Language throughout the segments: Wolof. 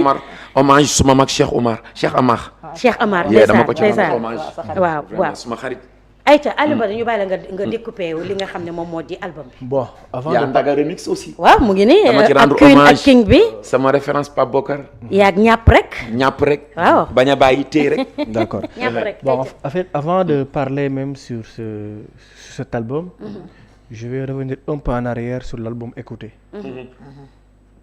Omar hommage suma mag Cheikh Omar. dama ko ci hommage. waaw suma xarit. ayca Aliou Badara ñu bàyyi la nga découpé li nga xam ne moom moo di album bi. bon avant yaa Ndaga remix aussi. waaw mu ngi nii dama ci rendre ak Queen ak hommage King bi. sama référence Pape Bokar. yaag ñàpp rek. ñàpp rek. waaw bañ a bàyyi téye rek. d'accord ñàpp rek. bon en fait avant de parler même sur cet album. Je vais revenir un peu en arrière sur l'album Écoutez.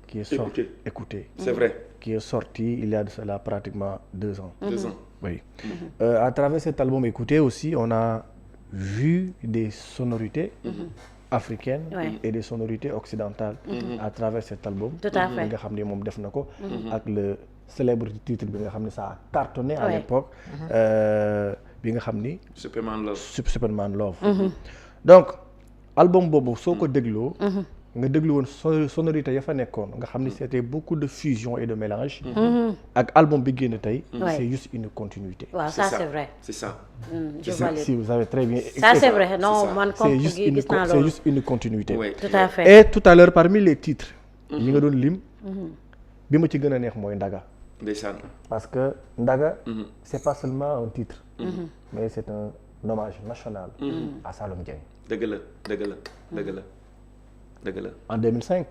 Qui est sorti. Écoutez. C'est vrai. Qui est sorti il y a de cela pratiquement 2 ans. 2 ans. Oui. À travers cet album Écoutez aussi, on a vu des sonorités africaines et des sonorités occidentales à travers cet album. Tout à fait. bi nga xam ne moom def na ko. ak le célèbre titre bi nga xam ne ça a cartonné à l'époque. bi nga xam ni. Superman Love. Superman Love. Donc album boobu soo ko dégloo. nga déglu woon sonorité ya fa nekkoon nga xam ni c'était beaucoup de fusion et de mélange. ak album bi génn tey. c'est juste une continuité. waaw ça c'est vrai. c'est ça. je valide. si vous avez très bien. ça c'est vrai non man comme c'est gis naa loolu. c'est juste une continuité. Oui. tout à fait. et tout à l'heure parmi les titres. yi nga doon lim. bi ma ci gën a neex mooy Ndaga. ndeysaan. parce que Ndaga. c'est pas seulement un titre. mais c'est un hommage national. à Saloum Dieng. dëgg la dëgg la dëgg la dëgg la. en 2005.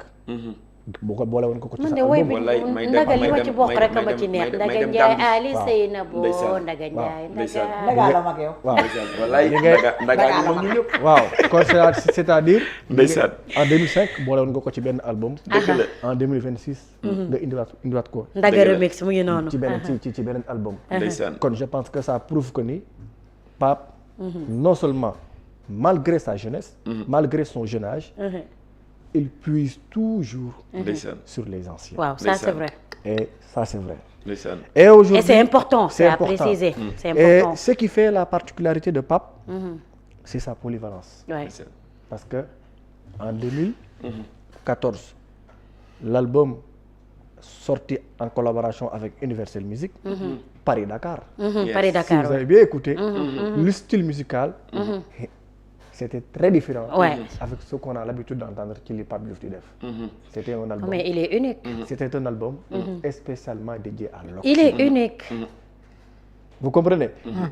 boo ko boole woon ko ci man sa de woy album. bi wallaay may dem Ndaga li ma ci bokk may rek dem ma ci neex. may Ndaga dem Njaay Gambie. Ali Seynabou ndeysaan. Ndaga Njaay ndeysaan. Ndaga. Ndaga la mag yow. waaw wallaay Ndaga ñu moom ñu ñëpp. waaw kon c'est-à-dire. ndeysaan. en 2005 boole woon nga ko ci benn album. dëgg la. en 2026. nga indiwaat ko. Ndaga Dëgg la. remix mu ngi noonu. ci benn ci beneen album. ndeysaan. kon je pense que ça prouve que ni Pape. non seulement malgré sa jeunesse. malgré son jeune âge. il puise toujours. ndeysaan. sur les anciens. waaw ça c'est vrai. et ça c'est vrai. ndeysaan. et aujourd'hui et c'est important c'est à important. préciser. c'est et important. ce qui fait la particularité de Pape. c'est sa polyvalence. Ouais. ndeysaan. parce que en 2014 l'album sorti en collaboration avec Universal Music. Paris-Dakar. Paris Si Dakar. vous avez bien écouté, le style musical, c'était très différent Ouais. avec ce qu'on a l'habitude d'entendre ci li Pape Diouf di def. C'était un album. mais il est unique. C'était un album spécialement dédié à l'occident. il est unique. Vous comprenez?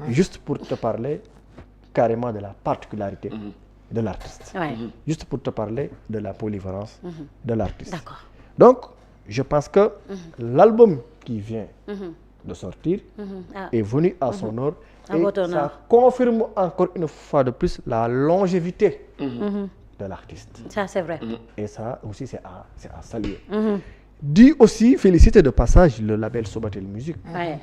Juste pour te parler carrément de la particularité de l'artiste. Ouais. Juste pour te parler de la polyvalence de l'artiste. D'accord. Donc, je pense que l'album qui vient de sortir Ah. est venu à son heure À et votre honneur. ça confirme encore une fois de plus la longévité de l'artiste. ça c'est vrai. Et ça aussi, c'est à saluer. Dis aussi, féliciter de passage le label Sobatel Music. Ouais.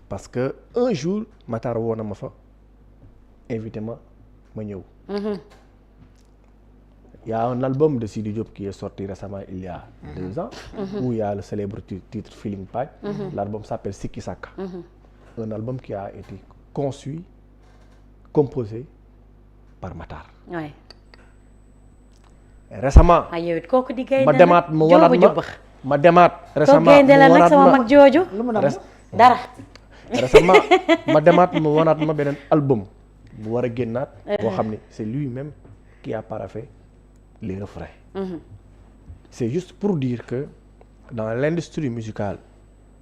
Parce que un jour Matar woo na ma fa invité ma ñëw. Il y a un album de Sidi Diop qui est sorti récemment il y a 2 ans où il y a le célèbre titre Feeling Pie. L'album s'appelle Siki Saka. Un album qui a été conçu, composé par Matar. Ouais. Récemment ah yow it kooku di gaynde ma demaat mu wanaat ma demaat kooku récemment gaynde la mu nag wanaat sama ma mag jooju. lu mu nam dara. récemment ma demaat mu wanaat ma beneen album bu war a génnaat boo xam ne c'est lui-même qui a paraphé les refrains. C'est juste pour dire que dans l'industrie musicale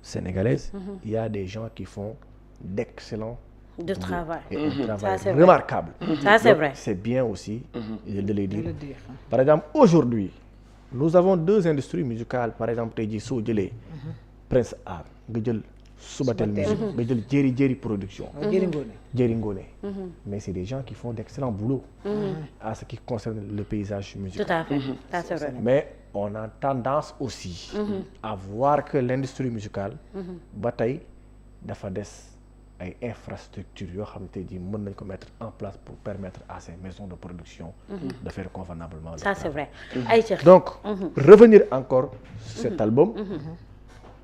sénégalaise il y a des gens qui font d'excellents de travail. et un travail Ça, c'est vrai. remarquable. Ça c'est Donc, vrai. c'est bien aussi de le dire. le dire. Par exemple, aujourd'hui, nous avons 2 industries musicales. Par exemple, tey jii soo jëlee Prince Art nga jël Subatel Music nga jël Jerry Production. Jëri ngoone. Jerry Ngoné. Mais c'est des gens qui font d'excellents boulots à ce qui concerne le paysage musical. tout à fait. ça c'est vrai. Mais on a tendance aussi à voir que l'industrie musicale ba tey dafa des ay infrastructures yoo xam ne tey jii mën nañ ko mettre en place pour permettre à ces maisons de production de faire convenablement leur ça c'est travail. vrai. Aïcha. Donc revenir encore sur cet album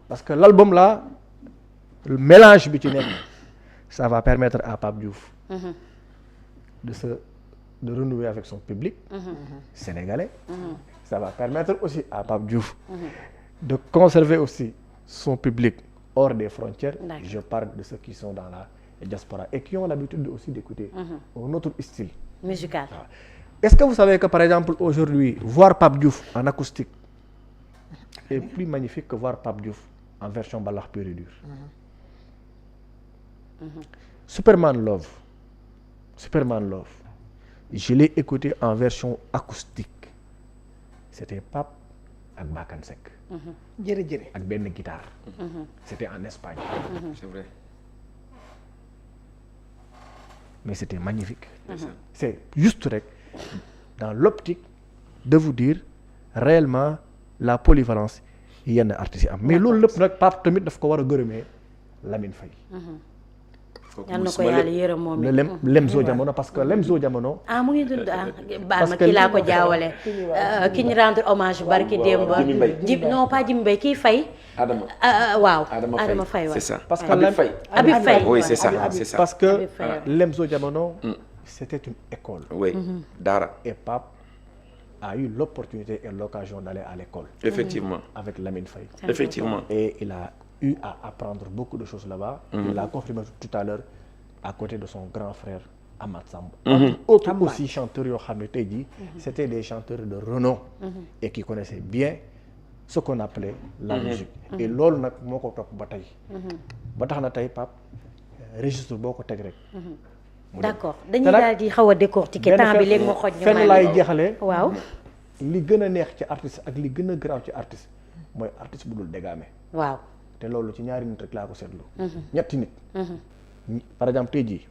parce que l'album là le mélange bi ci nekk ça va permettre à Pape Diouf de renouer avec son public sénégalais. Ça va permettre aussi à Pape Diouf de conserver aussi son public hors des frontières. D'accord. Je parle de ceux qui sont dans la diaspora et qui ont l'habitude aussi d'écouter un autre style. musical. Est-ce que vous savez que par exemple aujourd'hui voir Pape Diouf en acoustique est plus magnifique que voir Pape Diouf en version mbalax pure et dure. Superman Love je l'ai écouté en version acoustique c'était Pape ak Bakane Seck. jërëjëf ak benn guitare. c'était en Espagne. c'est vrai. mais c'était magnifique. c'est juste rek dans l'optique de vous dire réellement la polyvalence yenn artistes yi am mais loolu lépp nag Pape tamit daf ko war a gërëmee Lamine Faye. yal na ko yàlla yërëm moom le Lemzo Jamono parce que Lemzo Jamono. mu ngi dund baal ma kii laa ko jaawale ki ñu rendre hommage barki démb non pas Jimi Mbaye kii Faye waaw Adama Faye c'est ça parce que Habib Faye oui c'est ça parce que Lemzo Jamono c'était une école. oui daara. et Pape a eu l'opportunité et l'occasion d'aller à l'école. Effectivement. Avec Lamine Faye. Effectivement. Et il a eu à apprendre beaucoup de choses là-bas. Il l'a confirmé tout à l'heure à côté de son grand frère Amath Samb. Autres aussi chanteurs yoo xam ne tey jii c'était des chanteurs de renom et qui connaissaient bien ce qu'on appelait la musique. Et loolu nag moo ko topp ba tey. ba tax na tey Pape registre boo ko teg rek. d'accord dañuy daal di xaw a décortiquer temps bi léegi moo xoj ñu fenn laay jeexalee. waaw li gën a neex ci artiste ak li gën a garaaw ci artiste mooy artiste bu dul dégaame. waaw te loolu ci ñaari nit rek laa ko seetlu. ñetti nit. par exemple tey jii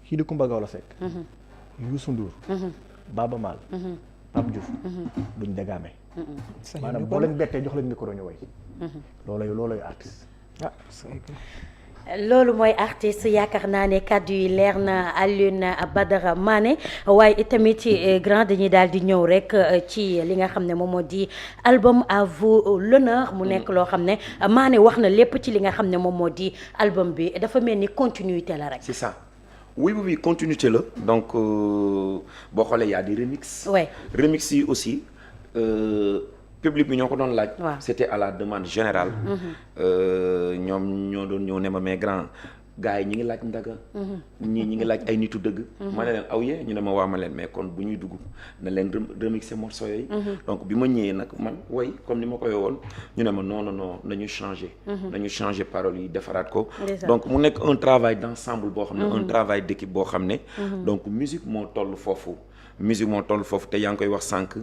kii di Coumba Gawlo Seck. Youssou Ndour. Baba Maal. Pape Diouf. duñ dégaame. maanaam boo leen bettee jox leen micro ñu way. loolay artiste. loolu mooy artiste yaakaar naa ne kàddu yi leer na Alioune Badara Mané waaye itamit ci grand dañuy daal di ñëw rek ci li nga xam ne moom moo di album à vous l'honneur mu nekk loo xam ne Mané wax na lépp ci li nga xam ne moom moo di album bi dafa mel ni continuité la rek. c'est ça oui continuité la donc boo xoolee y a des remix. ouais remix yi aussi. public bi ñoo ko doon laaj. c'était à la demande générale. ñoom ñoo doon ñëw ne ma mais grand gars yi ñi ngi laaj ndaga. ñi ngi laaj ay nitu dëgg. ma ne leen aw yee ñu ne ma waa ma leen mais kon bu ñuy dugg na leen remixer morceaux yooyu. donc bi ma ñëwee nag man way comme ni ma koy woon ñu ne ma non nañu changer. nañu changer paroles yi defaraat ko. donc mu nekk un travail d'ensemble boo xam ne. un travail d'équipe boo xam ne. donc musique moo toll foofu. te yaa ngi koy wax sànq.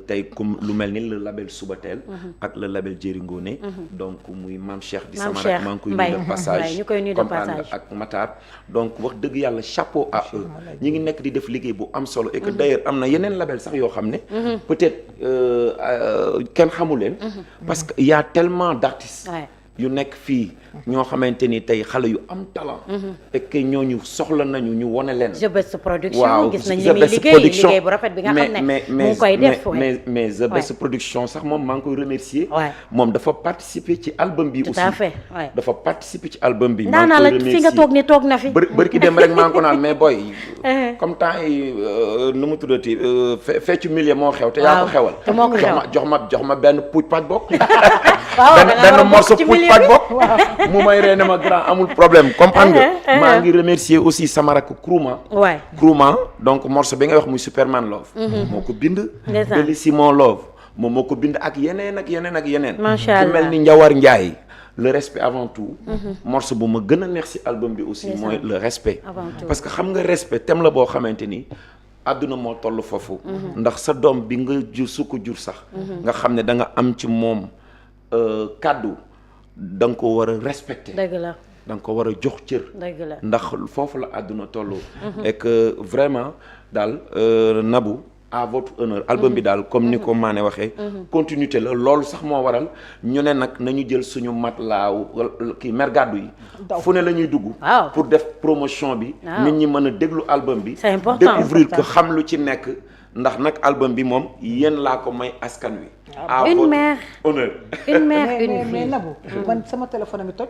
tey comme lu mel ni le label Subatel. ak le label Jeri Ngoné. donc muy Mame Cheikh di sama rek maa ngi koy nuyu de passage comprendre ak Matar. donc wax dëgg yàlla chapeau à eux ñi ngi nekk di def liggéey bu am solo. et que d'ailleurs am na yeneen label sax yoo xam ne. peut-être kenn xamu leen. parce que y a tellement d'artistes. yu nekk fii ñoo xamante ni tey xale yu am talent. et que ñooñu soxla nañu ñu wone leen. The Best Production gis nañ ni muy liggéey bu rafet bi nga xam ne mu ngi koy def. mais The Best Production sax moom maa ngi koy remercier. moom dafa participer ci album bi. aussi tout à fait dafa participer ci album bi. maa ngi koy remercier fi nga toog ni toog na fi. bërki dem rek maa ngi ko naan mais boy comme temps yi nu mu tuddati feccu milieu moo xew. te yaa ko xewal. te moo ko xewal jox ma benn puuj paj bokk. benn morceau puuj paj bokk. mu may reene ma grand amul problème comprendre nga. maa ngi remercier aussi sama rakk Krouma donc morceau bi nga wax muy Superman Love. moo ko bind. Bellissimo Love moom moo ko bind ak yeneen ak yeneen. macha allah ku mel ni Njawar Ndiaye. le respect avant tout. morceau bu ma gën a neex ci album bi aussi mooy le respect. parce que xam nga respect thème la boo xamante ni. àdduna moo toll foofu. ndax sa doom bi nga jur su ko jur sax. nga xam ne da nga am ci moom kàddu. da nga ko war a respecter. dëgg la da nga ko war a jox cër. dëgg la ndax foofu la àdduna tolloo. et que vraiment daal Nabou à votre honneur. album bi daal comme ni ko Mané waxee. continuité la loolu sax moo waral ñu ne nag nañu jël suñu matlaaw kii mergàddu yi. fu ne la ñuy dugg. pour def promotion bi. nit ñi mën a déglu album bi. c'est important découvrir que xam lu ci nekk. ndax nag album bi moom yéen laa ko may askan wi. une mère honneur. une mère une mais Nabou man sama téléphone mi toj.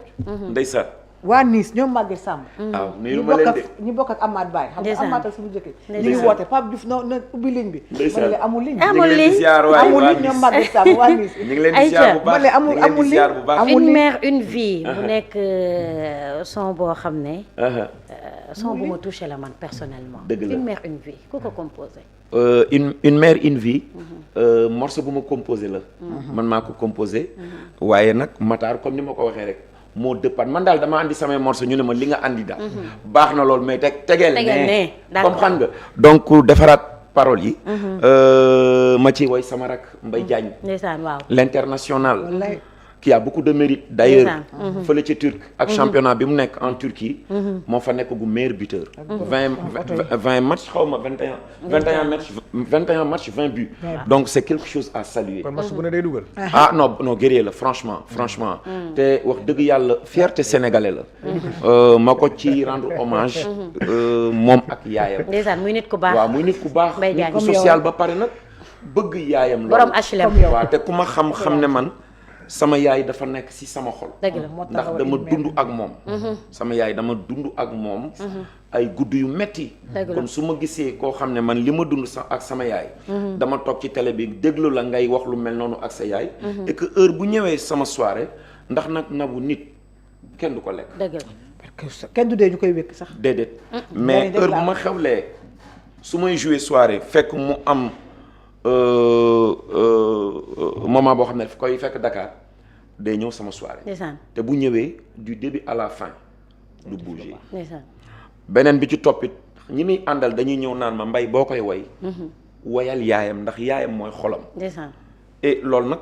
ndeysaan. waa Nice ñoom Maguette Samb. waaw nuyu ma leen de. ñu bokk ak Amath Baye. xam nga ndeysaan. Amath ak suñu jëkkër. ñu ndeysaan. ngi woote Pape Diouf na ubbi ligne bi. Ndeysaan. ma ne leen amul ligne. Amul ñu ngi leen di ligne. ziar waay amul waa ligne ñoom Nice. Maguette Samb waa Nice. ñu ngi leen di Aïcha. ziar bu baax ma ne amul ñu ngi leen amul di ligne. ziar bu baax. amul une ligne. mère une vie mu nekk son boo xam ne son bu ma touché la man personnellement. Dëgg la. une mère une vie ku ko composé. une mère une vie morceau bu ma composé la man maa ko composé waaye nag Matar comme ni ma ko waxee rek moo dëppaat man daal dama andi samay morceau ñu ne ma li nga andi daal baax na lool mais tegeel ne d'accord. comme xam nga donc defaraat paroles yi ma ci woy sama rak Mbaye Diagne ndeysaan waaw. l'international Wallaay. qui a beaucoup de mérite d'ailleurs Ndeysaan. fële ca Turc ak championnat bi mu nekk en Turquie moo fa nekk gu meilleur buteur 20 matchs xaw ma 21 matchs 20 buts donc c'est quelque chose à saluer kon match bu ne day dugal. ah non guerrier la franchement te wax dëgg yàlla fierté sénégalais la ma ko ci rendre hommage moom ak yaayam ndeysaan muy nit ku baax. waaw muy nit ku baax Mbaye nit Diagne. ku social ba pare nag bëgg yaayam borom loolu HLM. waaw te ku ma xam ne man sama yaay dafa nekk ci sama xol dëgg la. moo tax ndax dama dund ak moom sama yaay dama dund ak moom ay guddi yu metti Dëgg la. kon su ma gisee koo xam ne man li ma dund ak sama yaay dama toog ci télé bi déglu la ngay wax lu mel noonu ak sa yaay et que heure bu ñëwee sama soirée ndax nag Nabou nit kenn du ko lekk dëgg la. parce que kenn du dee ñu koy wékk sax. déedéet mais heure bu ma xewlee su may jouer soirée fekk mu am moment boo xam ne daf koy fekk Dakar day ñëw sama soirée ndeysaan te bu ñëwee du début à la fin du bouger ndeysaan. beneen bi ci toppit ñi muy àndal dañuy ñëw naan ma Mbaye boo koy woy woyal yaayam ndax yaayam mooy xolam ndeysaan. et loolu nag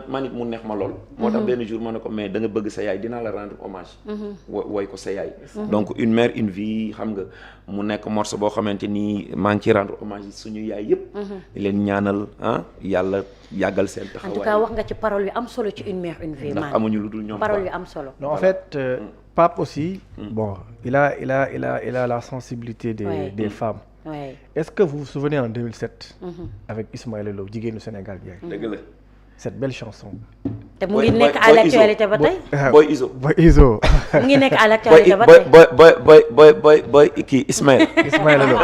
man it mu neex ma lool moo tax benn jour ma ne ko mais da nga bëgg sa yaay dinaa la rendre hommage woy ko sa yaay donc une mère une vie xam nga mu nekk morceau boo xamante ni maa ngi ci rendre hommage suñu yaay yëpp di leen ñaanal yàlla yàggal seen en tout taxawaay cas wax nga ci parole yu am solo ci une mère une vie. ndax amuñu lu dul ñoom parole yu quoi. am solo. Non, en fait, Pape aussi, bon, il a la sensibilité Ouais. des femmes. oui. Est-ce que vous vous souvenez en 2007, avec Ismaël Lo, Jigéenu Sénégal Ndiaye, dëgg la cette belle chanson. te mu ngi Boy- nekk Boy- à Boy l'actualité ba tey. Boy Iso Boy Iso, mu ngi nekk à boy l'actualité ba tey. boy kii Ismaël Ismaël Lo.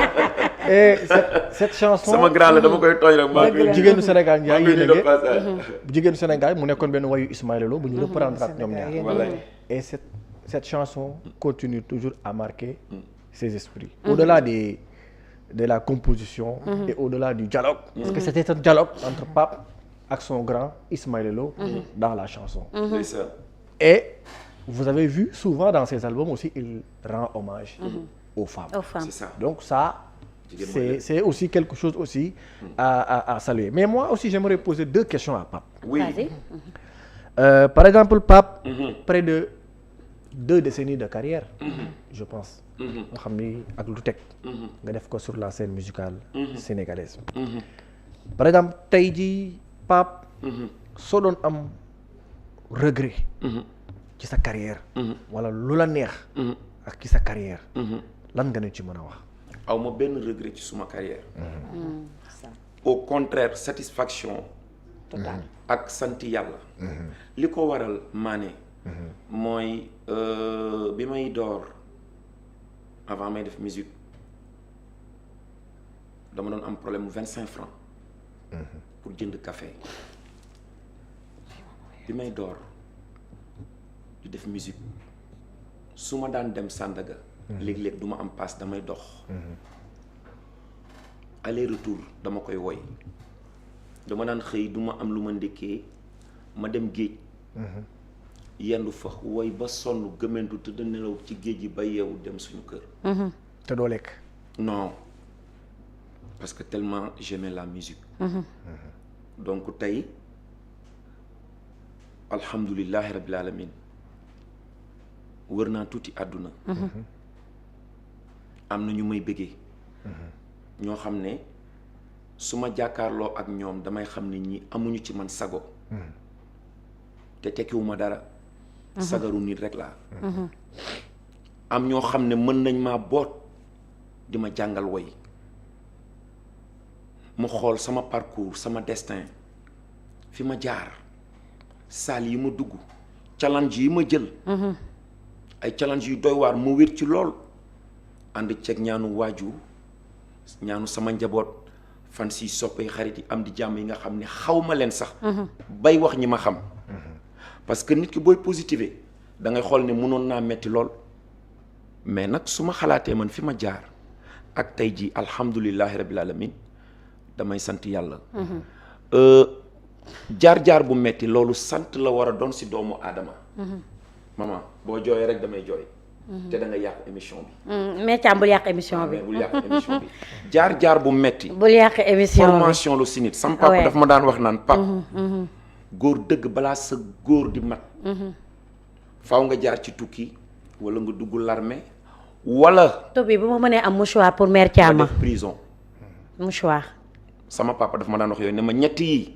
Et cette chanson, sama grand la dama koy tooñ rek maa ngi Jigéenu Sénégal Ndiaye, maa ngi yéen nuyu a de passage. Jigéenu Sénégal mu nekkoon benn wayu Ismaël Lo bu ñu reprendre ak ñoom ñaar. Voilà. Et cette chanson continue toujours à marquer ses esprits. Au-delà de la composition et au-delà du dialogue. Parce que c'était un dialogue entre Pape et son grand Ismaël Lo dans la chanson. C'est ça. Et vous avez vu souvent dans ses albums aussi, il rend hommage aux femmes. aux femmes. C'est ça. Donc ça, Jigéen mooy c'est aussi quelque chose aussi à saluer. Mais moi aussi, j'aimerais poser deux questions à Pape. Oui. Vas-y. Par exemple, Pape, près de 2 décennies de carrière, je pense. nga xam ni ak lu teg nga def ko sur la scène musicale sénégalaise. Par exemple, tey jii Pape, soo doon am regret ci sa carrière. wala lu la neex. ak ci sa carrière. lan nga ne ci mën a wax. aw ma benn regret ci suma carrière. au contraire satisfaction. total. ak sant yàlla. li ko waral maane. mooy bi may door avant may def musique dama doon am problème mu 25 francs pour jënd café bi may door di def musique su ma daan dem Sandaga. léeg-léeg du ma am paas damay dox. aller retour dama koy woy dama daan xëy du ma am lu ma ndékkee ma dem géej. yendu fa woy ba sonn gëmentu tëdd nelaw ci géej gi ba yeewu dem suñu kër. te doo lekk. non parce que tellement j'aimais la musique. donc tey alhamdulillahi rabbil alamin wër naa tuuti àdduna. am na ñu may bëggee. ñoo xam ne su ma jàkkaarloo ak ñoom damay xam ne ñi amuñu ci man sago. te tekkiwuma dara. sagaru nit rek laa. am ñoo xam ne mën nañ maa boot di ma jàngal woy ma xool sama parcours sama destin fi ma jaar saal yi ma dugg challenge yi ma jël. ay challenge yu doy waar mu wér ci lool ànd ceeg ñaanu waajur ñaanu sama njaboot fan si soppee xarit yi am di jàmm yi nga xam ne xaw ma leen sax bay wax ñi ma xam parce que nit ki booy positiver da ngay xool ne mënoon naa metti lool mais nag su ma xalaatee man fi ma jaar ak tey ji alhamdulillahi rabbil alamin damay sant yàlla jaar-jaar bu metti loolu sant la war a doon si doomu aadama maman boo jooyee rek damay jooy te da nga yàq émission bi mais Thiam bul yàq émission bi bul yàq émission bi jaar-jaar bu metti bul yàq émission bi formation lu si nit sam papa daf ma daan wax naan pap góor dëgg balaa sa góor di mat faaw nga jaar ci tukki wala nga dugg l'armée wala tobi bu ma mënee am mouchoir pour mère Thiam def prison mouchoir sama papa daf ma daan wax yooyu ne ma ñett yi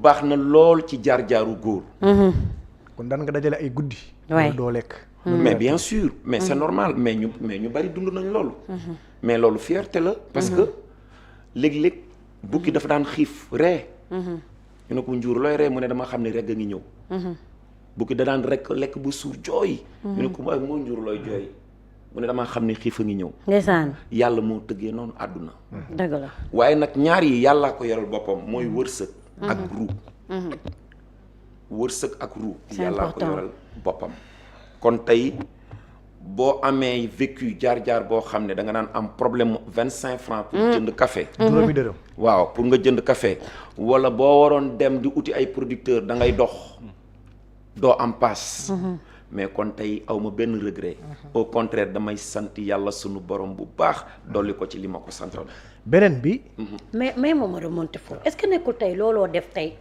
baax na lool ci jaar-jaaru góor kon daan nga dajale ay guddi Ouais. doo lekk mais bien sûr mais c'est normal mais ñu bari dund nañ loolu mais loolu fierté la parce que léeg-léeg bukki dafa daan xiif ree ñu ne ko njuur looy ree mu ne dama xam ne regg a ngi ñëw bukki da daan rek lekk bu suur jooy ñu ne ko waaye moo njuur looy jooy mu ne damaa xam ne xiif a ngi ñëw ndeysaan yàlla moo tëggee noonu àdduna dëgg la waaye nag ñaar yi yàllaa ko yoral boppam mooy wërsëg ak ruu wërsëg ak ruu C'est yàllaa ko important. yoral boppam kon tey boo amee vécu jaar-jaar boo xam ne da nga naan am problème 25 francs pour jënd café juróomi dërëm waaw pour nga jënd café wala boo waroon dem di uti ay producteur da ngay dox doo am paas mais kon tey aw ma benn regret au contraire damay sant yàlla sunu borom bu baax dolli ko ci li ma ko santoon beneen bi mais moom a remonté foofu est-ce que nekkul tey looloo def tey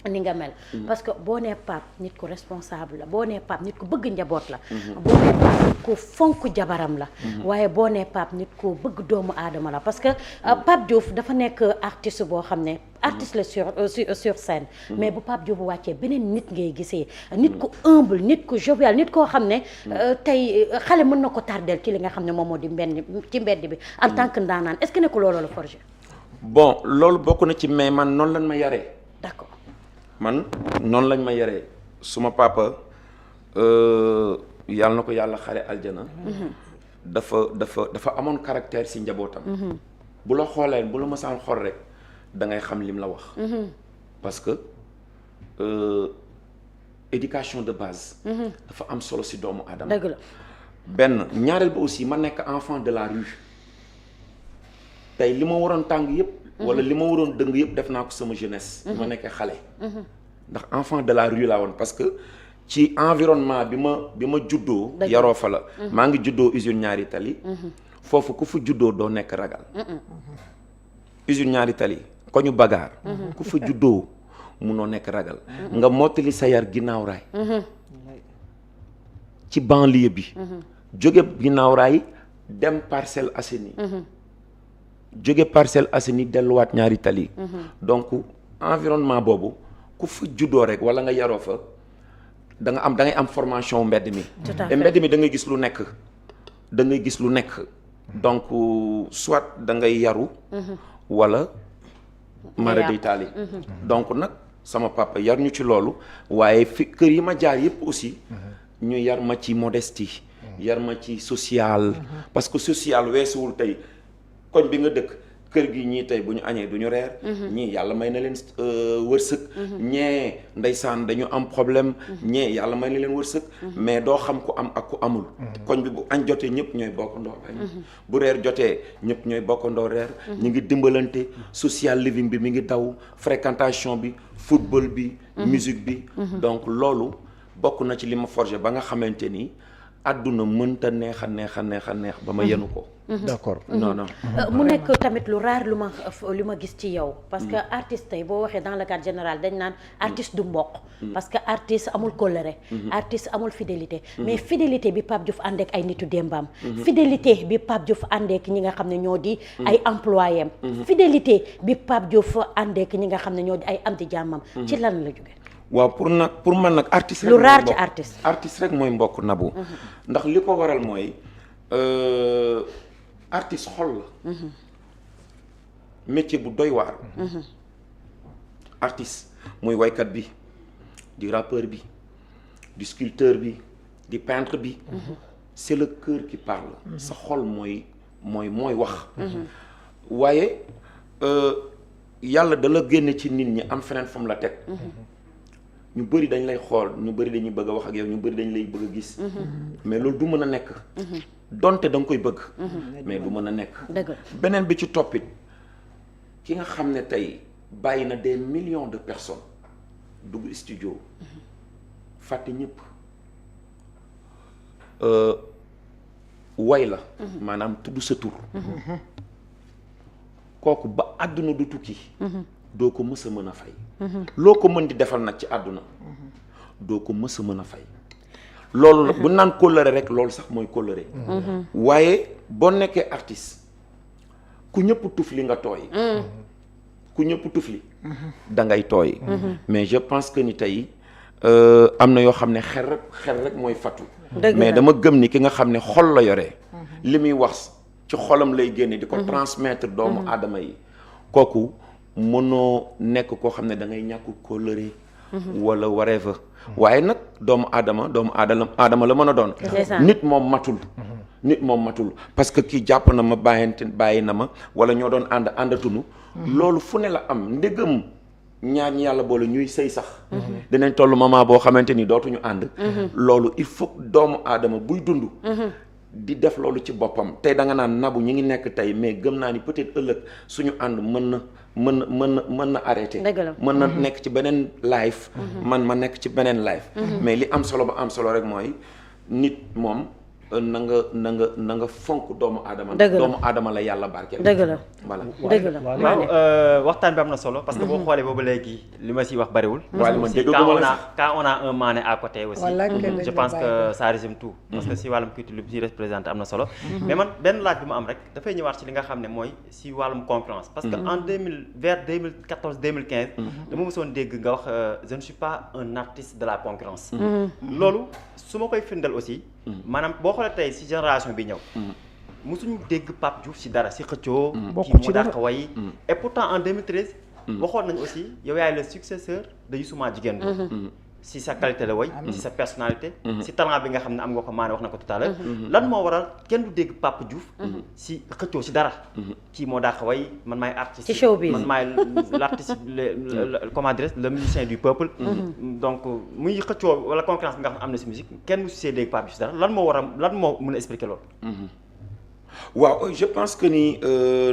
ni nga mel parce que boo nee Pape nit ku responsable la boo nee Pape nit ku bëgg njaboot la boo nee Pape nit ku fonk jabaram la waaye boo nee Pape nit ku bëgg doomu aadama la parce que Pape Diouf dafa nekk artiste boo xam ne artiste la sur scène mais bu Pape Diouf wàccee beneen nit ngay gisee nit ku humble nit ku jovial nit koo xam ne tey xale mën na ko tardel ci li nga xam ne moom moo di mbedd bi en tant que ndaanaan est-ce que nekku looloo la forgé bon loolu bokk na ci mais man noonu lañ ma yaree d'accord man noonu lañ ma yaree suma papa yàlla na ko yàlla xare aljana dafa amoon caractère si njabootam bu la xoolee bu la masaan xool rek da ngay xam lim la wax parce que éducation de base dafa am solo si doomu aadama dëgg la benn ñaareel ba aussi ma nekk enfant de la rue tey li ma waroon tàng yëpp wala li ma waroon dëng yëpp def naa ko sama jeunesse bi ma nekkee xale ndax enfant de la rue laa woon parce que ci environnement bi ma juddoo yaroo fa la maa ngi juddoo usine ñaari tali foofu ku fa juddoo doo nekk ragal usine ñaari tali ko ñu bagaar ku fa juddoo munoo nekk ragal nga mottali sa yar ginnaaw raay ci banlieue bi jóge ginnaaw raay dem Parcelles Assainies jóge Parcelles Assainies delluwaat ñaari tali donc environnement boobu ku fa juddoo rek wala nga yaroo fa da ngay am formation mbedd mi te mbedd mi da ngay gis lu nekk donc soit da ngay yaru wala mara day taali donc nag sama papa yar ñu ci loolu waaye fi kër yi ma jaar yëpp aussi ñu yar ma ci modestie yar ma ci social parce que social weesuwul tey koñ bi nga dëkk kër gi ñii tey bu ñu añee du ñu reer ñii yàlla may na leen wërsëg ñee ndeysaan dañu am problème ñee yàlla may na leen wërsëg mais doo xam ku am ak ku amul koñ bi bu añ jotee ñëpp ñooy bokkandoo añ bu reer jotee ñëpp ñooy bokkandoo reer ñu ngi dimbalante social living bi mi ngi daw fréquentation bi football bi musique bi donc loolu bokk na ci li ma forgé ba nga xamante ni àdduna mënta neex ba ma yenu ko d'accord non mu nekk tamit lu raar lu ma gis ci yow parce que artiste yi boo waxee dans le cadre général dañ naan artiste du mboq parce que artiste amul kóllëre artiste amul fidélité mais fidélité bi Pape Diouf àndeek ay nitu démbaam fidélité bi Pape Diouf àndeek ñi nga xam ne ñoo di ay employés am fidélité bi Pape Diouf àndeek ñi nga xam ne ñoo di ay am di jàmmam ci lan la jóge waaw pour man nag artiste lu raar ci artiste rek mooy mbokk Nabou ndax li ko waral mooy artiste xol la métier bu doy waar artiste muy waykat bi di rappeur bi di sculpteur bi di peintre bi c'est le cœur qui parle sa xol mooy wax waaye yàlla da la génne ci nit ñi am feneen fu mu la teg ñu bëri dañ lay xool ñu bëri dañuy bëgg a wax ak yow ñu bëri dañ lay bëgg a gis mais loolu du mën a nekk donte da nga koy bëgg mais du mën a nekk beneen bi ci toppit ki nga xam ne tey bàyyi na des millions de personnes dugg studio fàtte ñëpp way la maanaam tudd sa tur kooku ba àdduna du tukki doo ko mës a mën a fay loo ko mën di defal nag ci àdduna doo ko mës a mën a fay loolu nag bu naan kóllëre rek loolu sax mooy kóllëre waaye boo nekkee artiste ku ñëpp tuf li nga tooy ku ñëpp tuf li da ngay tooy mais je pense que ni tey am na yoo xam ne xel rek mooy fatu mais dama gëm ni ki nga xam ne xol la yore li muy wax ci xolam lay génne di ko transmettre doomu aadama yi kooku mënoo nekk koo xam ne da ngay ñàkk kóllëre wala whatever waaye nag doomu aadama la mën a doon nit moom matul parce que kii jàpp na ma bàyyi na ma wala ñoo doon àndatunu loolu fu ne la am ndégam ñaar ñi yàlla boole ñuy sëy sax dinañ toll moment boo xamante ni dootuñu ànd loolu il faut doomu aadama buy dund di def loolu ci boppam tey da nga naan Nabou ñi ngi nekk tey mais gëm naa ni peut-être ëllëg suñu ànd mën na arrêté mën na nekk ci beneen life man ma nekk ci beneen life mais li am solo ba am solo rek mooy nit moom na nga fonk doomu aadama doomu aadama la yàlla barkeel dëgg la voilà dëgg la waaw waxtaan bi am na solo parce que boo xoolee boobu léegi li ma si wax bariwul quand on a un Mané à côté aussi je pense que ça résume tout parce que si wàllum culture li si représenté am na solo mais man benn laaj bi ma am rek dafay ñëwaat ci li nga xam ne mooy si wàllum concurrence parce que en vers 2014 2015 dama mësoon dégg nga wax je ne suis pas un artiste de la concurrence loolu su ma koy firndeel aussi maanaam boo xoolee tey si génération bi ñëw mosuñu dégg Pape Diouf si dara si xëccoo kii moo dàq way et pourtant en 2013 waxoon nañu aussi yow yaay le successeur de Youssou Jigéen Ndour si sa qualité la way si sa personnalité si talent bi nga xam ne am nga ko Mané wax na ko tout à l'heure lan moo waral kenn du dégg Pape Diouf si xëccoo si dara kii moo dàq way man maay artiste ci showbiz man maay l'artiste comment dirais le musicien du peuple donc muy xëccoo wala concurrence bi nga xam ne am na si musique kenn musu see dégg Pape Diouf si dara lan moo waral lan moo mën a expliquer loolu waaw je pense que ni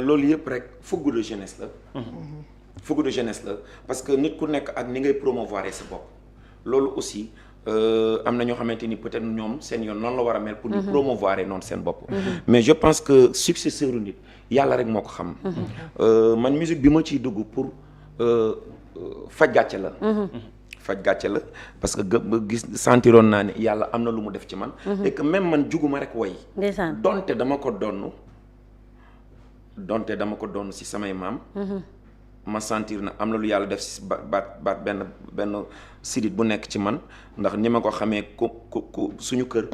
loolu yëpp rek fougue de jeunesse la fougue de jeunesse la parce que nit ku nekk ak ni ngay promouvoir sa bopp loolu aussi am na ñoo xamante ni peut-être ñoom seen yoon noonu la war a mel pour ñu promouvoir noonu seen bopp mais je pense que successeur nit yàlla rek moo ko xam man musique bi ma ciy dugg pour faj gàcce la parce que gis sentiroon naa ne yàlla am na lu mu def ci man et que même man juguma rek way donte dama ko donn si samay maam ma sentir na am na lu yàlla def si baat benn sidit bu nekk ci man ndax ni ma ko xamee ku suñu kër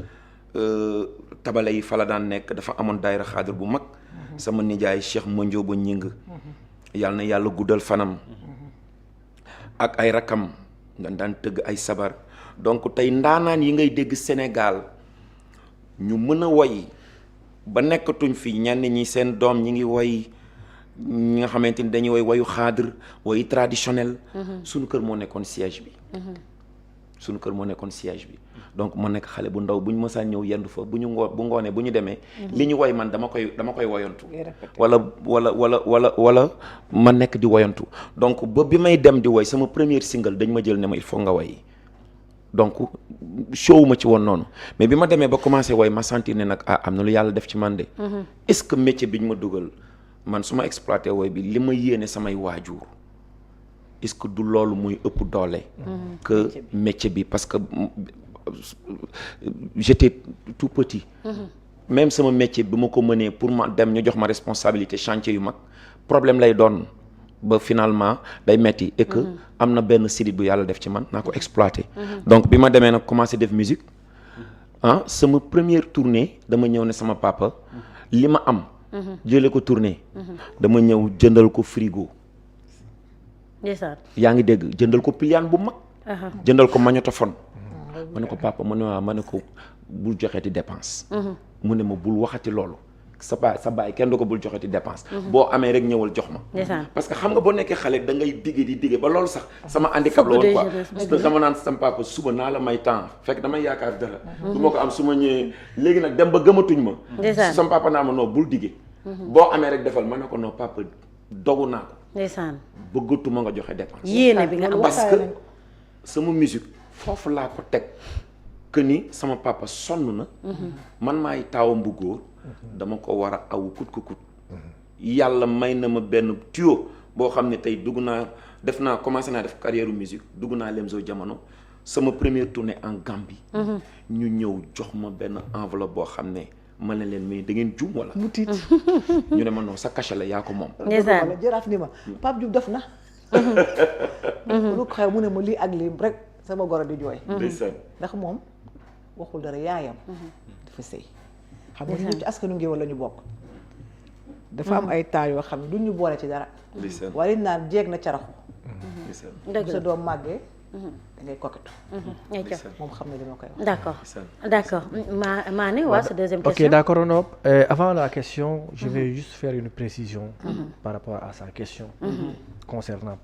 tabale yi fa la daan nekk dafa amoon daayira xaadir bu mag sama nijaay Cheikh Mondioba Ñing yàlla na yàlla guddal fanam ak ay rakam daan tëgg ay sabar donc tey ndaanaan yi ngay dégg Sénégal ñu mën a woy ba nekkatuñ fi ñenn ñi seen doom ñi ngi woy ñi nga xamante ni dañuy wayu xaadir wayu traditionnel suñu kër moo nekkoon siège bi donc ma nekk xale bu ndaw bu ñu mësaan ñëw yendu fa bu ngoonee bu ñu demee li ñu woy man dama koy woyantu wala ma nekk di woyantu donc ba bi may dem di woy sama premier single dañ ma jël ne ma il faut nga woy donc show ma ci woon noonu mais bi ma demee ba commencé woy ma sentir ne nag am na lu yàlla def ci man de est-ce que métier bi ñu ma dugal man su ma exploité woy bi li ma yéene samay waajur est-ce que du loolu muy ëpp doole que métier bi parce que j'étais tout petit même sama métier bi ma ko mënee pour ma dem ñu jox ma responsabilité chantier yu mag problème lay doon ba finalement day metti et que am na benn sidit bu yàlla def ci man naa ko exploité donc bi ma demee nag commencé def musique sama première tournée dama ñëw ne sama papa li ma am jële ko tournée dama ñëw jëndal ko frigo yaa ngi dégg jëndal ko pliant bu mag jëndal ko magnétophone ma ne ko papa mu ne ma ne ko bul joxeeti dépense. mu ne ma bul waxati loolu. sa baay kenn du ko bul joxeeti dépense. boo amee rek ñëwal jox ma. parce que xam nga boo nekkee xale da ngay digge ba loolu sax sama handicap la woon quoi. parce que dama naan sama papa suba naa la may temps fekk damay yaakaar dara. du ma ko am su ma ñëwee léegi nag dem ba gëmatuñ ma. sama papa naa ma non bul digge. boo amee rek defal ma ne ko non papa dogu naa ko. ndeysaan bëggatuma nga joxe dépense. yéene bi nga am parce que sama musique foofu laa ko teg que ni sama papa sonn na. man maay taawam bu góor. dama ko war a aw kut ko kut. yàlla may na ma benn tuyau boo xam ne tey commencé naa def carrière musique dugg naa Lemzo Jamono sama première tournée en Gambie. ñu ñëw jox ma benn enveloppe boo xam ne ma ne leen mais da ngeen juum wala. mu tiit ñu ne ma non sa cachet la yaa ko moom. ndeysaan jëraaf ni ma Pape Diouf def na. lu ko xew mu ne ma lii ak lii rek sama goro di jooy. ndeysaan ndax moom waxul dara yaayam. dafa sëy xam nga ñun ci askanu Ngéwël la ñu bokk. dafa am ay taal yoo xam ne duñ ñu boole ci dara. wala naan jéeg na caraxu. dëgg la sa doom màggee. da ngay coquette. moom xam ne dama koy wax. d'accord Mané waa sa deuxième question. ok d'accord non avant la question je vais juste faire une précision par rapport à sa question concernant